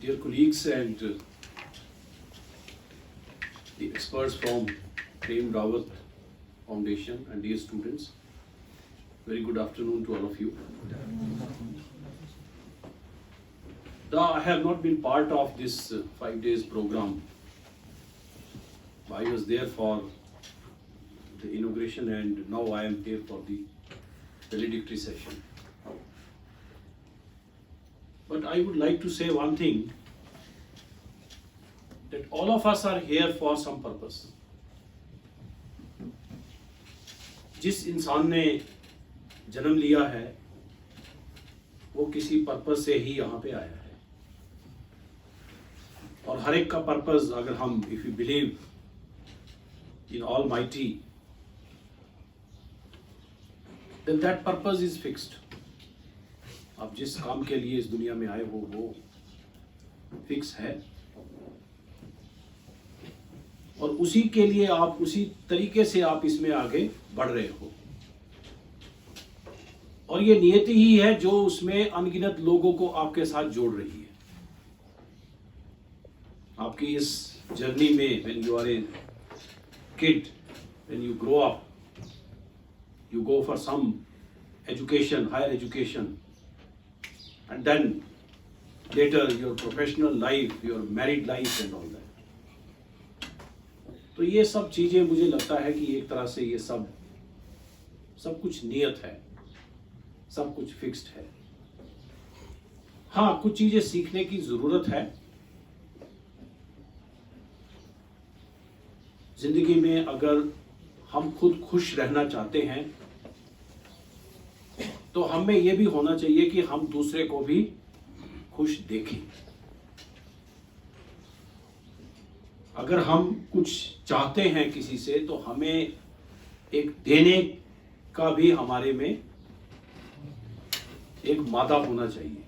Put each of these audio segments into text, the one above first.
dear colleagues and the experts from Prem Rawat Foundation and dear students, very good afternoon to all of you. Though I have not been part of this 5 days program, I was there for the inauguration and now I am here for the valedictory session. But I would like to say one thing, that all of us are here for some purpose. जिस इंसान ने जन्म लिया है वो किसी purpose से ही यहाँ पे आया है, और हर एक का पर्पस अगर हम if you believe in almighty then that purpose is fixed. आप जिस काम के लिए इस दुनिया में आए हो वो फिक्स है, और उसी के लिए आप उसी तरीके से आप इसमें आगे बढ़ रहे हो, और ये नियति ही है जो उसमें अनगिनत लोगों को आपके साथ जोड़ रही है। आपकी इस जर्नी में when you are a kid, when you grow up, you go for some education, higher education, and then later your professional life, your married life and all that. तो ये सब चीजें मुझे लगता है कि एक तरह से ये सब कुछ नियत है, सब कुछ फिक्स्ड है। हाँ, कुछ चीजें सीखने की जरूरत है। जिंदगी में अगर हम खुद खुश रहना चाहते हैं तो हमें यह भी होना चाहिए कि हम दूसरे को भी खुश देखें। अगर हम कुछ चाहते हैं किसी से तो हमें एक देने का भी हमारे में एक मादा होना चाहिए।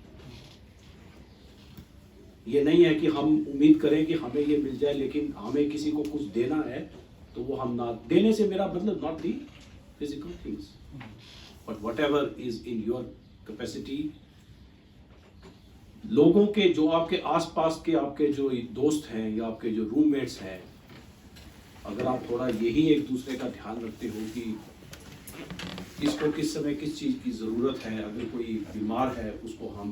ये नहीं है कि हम उम्मीद करें कि हमें ये मिल जाए लेकिन हमें किसी को कुछ देना है तो वो हम ना देने से मेरा मतलब not the physical things but whatever is in your capacity. लोगों के जो आपके आसपास के आपके जो दोस्त हैं या आपके जो रूममेट्स हैं, अगर आप थोड़ा यही एक दूसरे का ध्यान रखते हो कि किसको किस समय किस चीज़ की ज़रूरत है, अगर कोई बीमार है उसको हम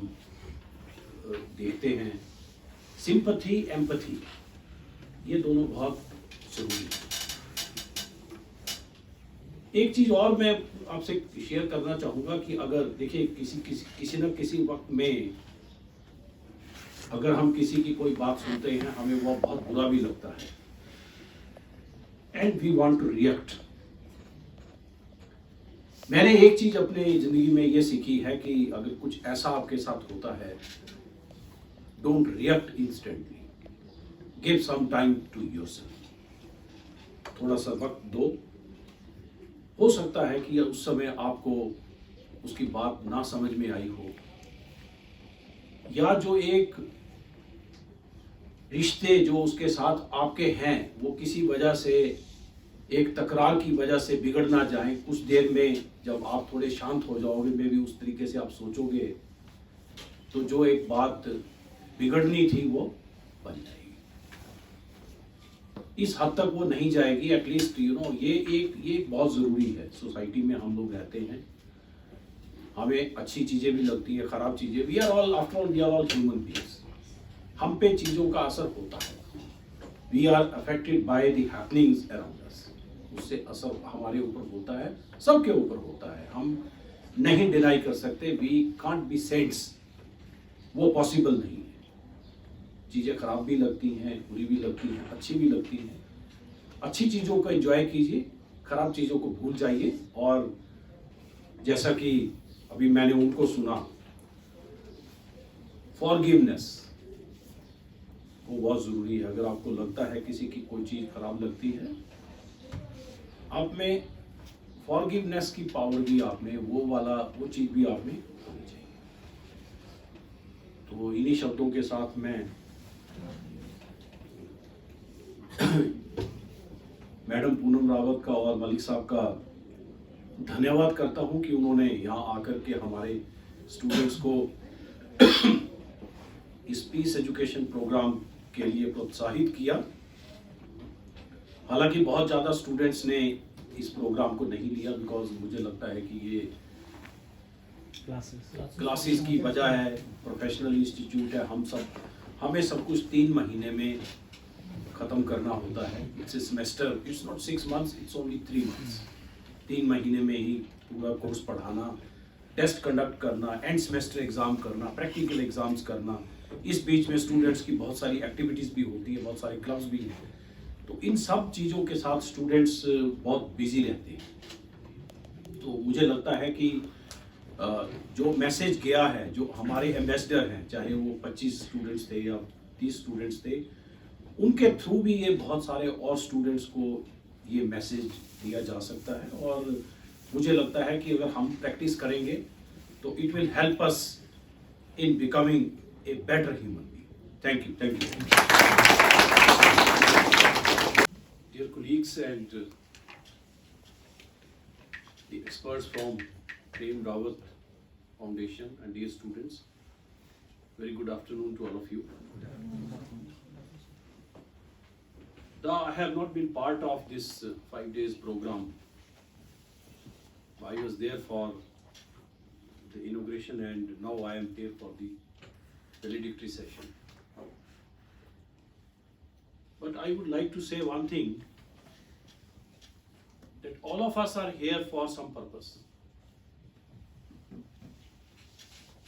देखते हैं, सिंपैथी एम्पैथी ये दोनों बहुत जरूरी है। एक चीज और मैं आपसे शेयर करना चाहूंगा कि अगर देखिए किसी न किसी वक्त में अगर हम किसी की कोई बात सुनते हैं हमें वो बहुत बुरा भी लगता है and we want to react. मैंने एक चीज अपने जिंदगी में ये सीखी है कि अगर कुछ ऐसा आपके साथ होता है, don't react instantly, give some time to yourself. थोड़ा सा वक्त दो। हो सकता है कि उस समय आपको उसकी बात ना समझ में आई हो, या जो एक रिश्ते जो उसके साथ आपके हैं वो किसी वजह से एक तकरार की वजह से बिगड़ ना जाए। कुछ देर में जब आप थोड़े शांत हो जाओगे, मे भी उस तरीके से आप सोचोगे तो जो एक बात बिगड़नी थी वो बन जाएगी। इस हद तक वो नहीं जाएगी, एटलीस्ट यू नो ये बहुत ज़रूरी है। सोसाइटी में हम लोग रहते हैं, हमें अच्छी चीज़ें भी लगती है, ख़राब चीज़ें। We are all after all we are all human beings. हम पे चीज़ों का असर होता है। We are affected by the happenings around us. उससे असर हमारे ऊपर होता है, सबके ऊपर होता है। हम नहीं डिनाई कर सकते। वी कांट बी सेंट्स, वो पॉसिबल नहीं है। चीज़ें खराब भी लगती हैं, बुरी भी लगती हैं, अच्छी भी लगती हैं। अच्छी चीज़ों को एंजॉय कीजिए, खराब चीज़ों को भूल जाइए। और जैसा कि अभी मैंने उनको सुना, फॉरगिवनेस वो बहुत ज़रूरी है। अगर आपको लगता है किसी की कोई चीज़ खराब लगती है, आप में फॉरगिवनेस की पावर भी आप में वो चीज़ भी आप में होनी चाहिए। तो इन्हीं शब्दों के साथ मैं मैडम पूनम रावत का और मलिक साहब का धन्यवाद करता हूं कि उन्होंने यहाँ आकर के हमारे स्टूडेंट्स को इस पीस एजुकेशन प्रोग्राम के लिए प्रोत्साहित किया। हालांकि बहुत ज़्यादा स्टूडेंट्स ने इस प्रोग्राम को नहीं लिया, बिकॉज मुझे लगता है कि ये क्लासेस की वजह है, प्रोफेशनल इंस्टीट्यूट है, हमें सब कुछ 3 महीने में ख़त्म करना होता है। It's a semester, it's not 6 months, it's only 3 months। 3 महीने में ही पूरा कोर्स पढ़ाना, टेस्ट कंडक्ट करना, एंड सेमेस्टर एग्ज़ाम करना, प्रैक्टिकल एग्ज़ाम्स करना। इस बीच में स्टूडेंट्स की बहुत सारी एक्टिविटीज़ भी होती है, बहुत सारे क्लब्स भी हैं। तो इन सब चीज़ों के साथ स्टूडेंट्स बहुत बिजी रहते हैं। तो मुझे लगता है कि जो मैसेज गया है, जो हमारे एम्बेसडर हैं, चाहे वो 25 स्टूडेंट्स थे या 30 स्टूडेंट्स थे, उनके थ्रू भी ये बहुत सारे और स्टूडेंट्स को ये मैसेज दिया जा सकता है। और मुझे लगता है कि अगर हम प्रैक्टिस करेंगे तो it will help us in becoming a better human being. Thank you. Dear colleagues and the experts from Prem Rawat Foundation and dear students, very good afternoon to all of you. Though I have not been part of this 5 days program, I was there for the inauguration and now I am here for the valedictory session. But I would like to say one thing, that all of us are here for some purpose.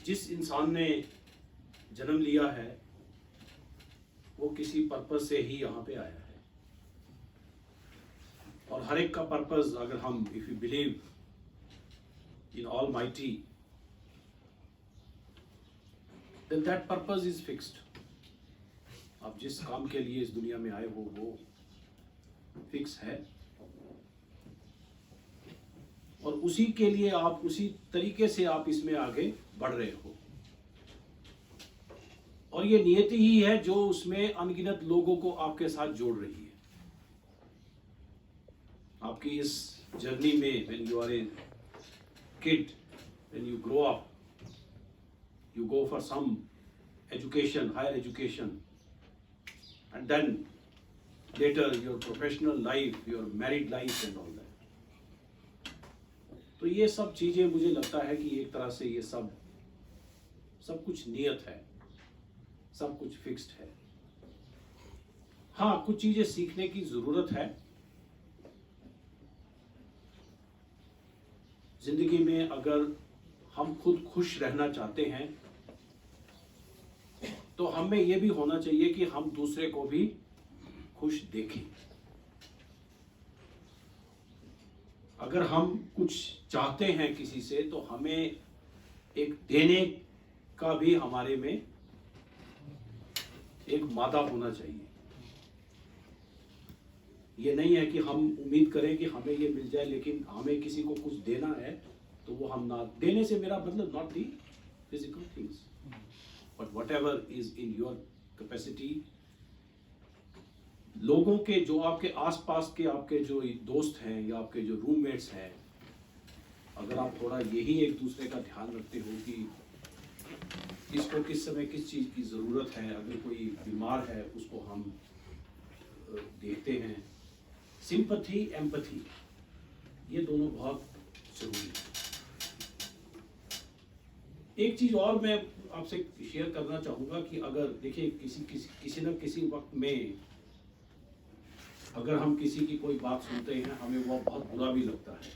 जिस इंसान ने जन्म लिया है वो किसी purpose से ही यहाँ पे आया है, और हर एक का पर्पस, अगर हम if you believe in almighty, then that purpose is fixed. आप जिस काम के लिए इस दुनिया में आए हो वो फिक्स है, और उसी के लिए आप उसी तरीके से आप इसमें आगे बढ़ रहे हो। और ये नियति ही है जो उसमें अनगिनत लोगों को आपके साथ जोड़ रही है। आपकी इस जर्नी में, when you are a kid, when you grow up, you go for some education, higher education, and then later your professional life, your married life and all that. तो ये सब चीजें मुझे लगता है कि एक तरह से ये सब कुछ नियत है, सब कुछ फिक्स्ड है। हाँ, कुछ चीजें सीखने की जरूरत है। जिंदगी में अगर हम खुद खुश रहना चाहते हैं तो हमें यह भी होना चाहिए कि हम दूसरे को भी खुश देखें। अगर हम कुछ चाहते हैं किसी से तो हमें एक देने का भी हमारे में एक मादा होना चाहिए। ये नहीं है कि हम उम्मीद करें कि हमें ये मिल जाए, लेकिन हमें किसी को कुछ देना है तो वो हम ना देने से मेरा मतलब not the physical things, but whatever is in your capacity. लोगों के जो आपके आसपास के आपके जो दोस्त हैं या आपके जो रूममेट्स हैं, अगर आप थोड़ा यही एक दूसरे का ध्यान रखते हो कि किसको किस समय किस चीज़ की ज़रूरत है, अगर कोई बीमार है उसको हम देखते हैं, सिंपैथी एम्पैथी, ये दोनों बहुत ज़रूरी है। एक चीज़ और मैं आपसे शेयर करना चाहूँगा कि अगर देखिए किसी न किसी वक्त में अगर हम किसी की कोई बात सुनते हैं, हमें वो बहुत बुरा भी लगता है,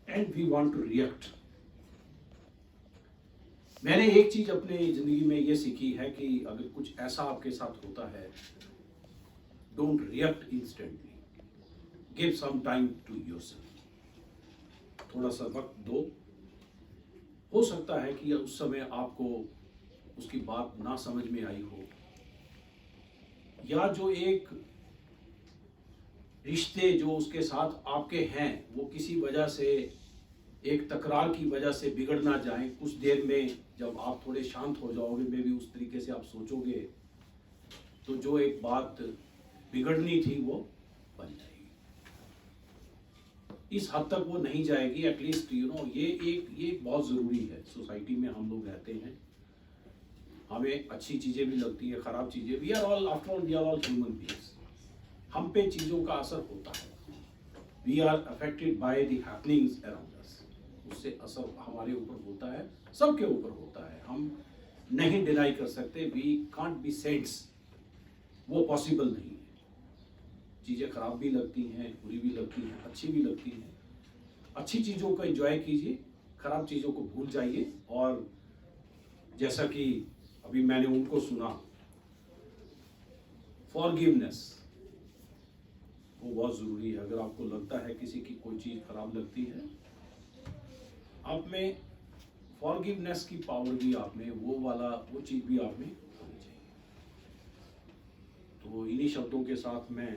and we want to react. मैंने एक चीज अपने जिंदगी में ये सीखी है कि अगर कुछ ऐसा आपके साथ होता है, don't react instantly, give some time to yourself. थोड़ा सा वक्त दो। हो सकता है कि उस समय आपको उसकी बात ना समझ में आई हो, या जो एक रिश्ते जो उसके साथ आपके हैं वो किसी वजह से, एक तकरार की वजह से बिगड़ ना जाए। कुछ देर में जब आप थोड़े शांत हो जाओगे, मे भी उस तरीके से आप सोचोगे, तो जो एक बात बिगड़नी थी वो बन जाएगी। इस हद तक वो नहीं जाएगी, एटलीस्ट यू नो ये बहुत ज़रूरी है। सोसाइटी में हम लोग रहते हैं, हमें अच्छी चीज़ें भी लगती है, ख़राब चीज़ें भी। After all we are all human beings. हम पे चीज़ों का असर होता है। We are affected by the happenings around us. उससे असर हमारे ऊपर होता है, सबके ऊपर होता है। हम नहीं डिनाई कर सकते। वी कांट बी सेंट्स, वो पॉसिबल नहीं है। चीज़ें खराब भी लगती हैं, बुरी भी लगती हैं, अच्छी भी लगती हैं। अच्छी चीज़ों को एंजॉय कीजिए, खराब चीज़ों को भूल जाइए। और जैसा कि अभी मैंने उनको सुना, फॉरगिवनेस वो बहुत ज़रूरी है। अगर आपको लगता है किसी की कोई चीज़ खराब लगती है, आप में फॉरगिवनेस की पावर भी आप में, वो चीज़ भी आप में होनी चाहिए। तो इन्हीं शब्दों के साथ मैं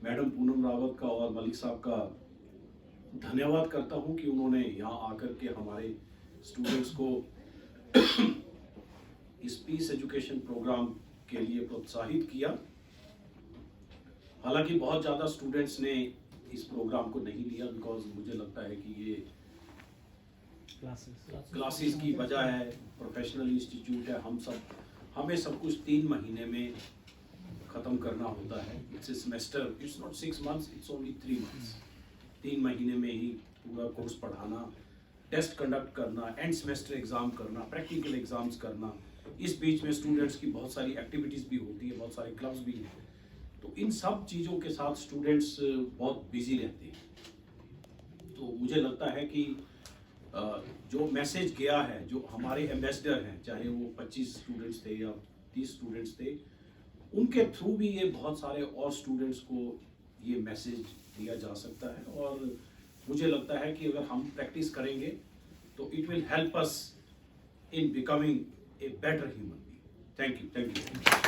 मैडम पूनम रावत का और मलिक साहब का धन्यवाद करता हूं कि उन्होंने यहाँ आकर के हमारे स्टूडेंट्स को इस पीस एजुकेशन प्रोग्राम के लिए प्रोत्साहित किया। हालांकि बहुत ज़्यादा स्टूडेंट्स ने इस प्रोग्राम को नहीं लिया, बिकॉज मुझे लगता है कि ये क्लासेस की वजह है, प्रोफेशनल इंस्टीट्यूट है। हमें सब कुछ 3 महीने में ख़त्म करना होता है। It's a semester, it's not 6 months, it's only 3 months। 3 महीने में ही पूरा कोर्स पढ़ाना, टेस्ट कंडक्ट करना, एंड सेमेस्टर एग्ज़ाम करना, प्रैक्टिकल एग्ज़ाम्स करना। इस बीच में स्टूडेंट्स की बहुत सारी एक्टिविटीज़ भी होती है, बहुत सारे क्लब्स भी हैं। तो इन सब चीज़ों के साथ स्टूडेंट्स बहुत बिजी रहते हैं। तो मुझे लगता है कि जो मैसेज गया है, जो हमारे एम्बेसडर हैं, चाहे वो 25 स्टूडेंट्स थे या 30 स्टूडेंट्स थे, उनके थ्रू भी ये बहुत सारे और स्टूडेंट्स को ये मैसेज दिया जा सकता है। और मुझे लगता है कि अगर हम प्रैक्टिस करेंगे तो it will help us in becoming a better human being. Thank you.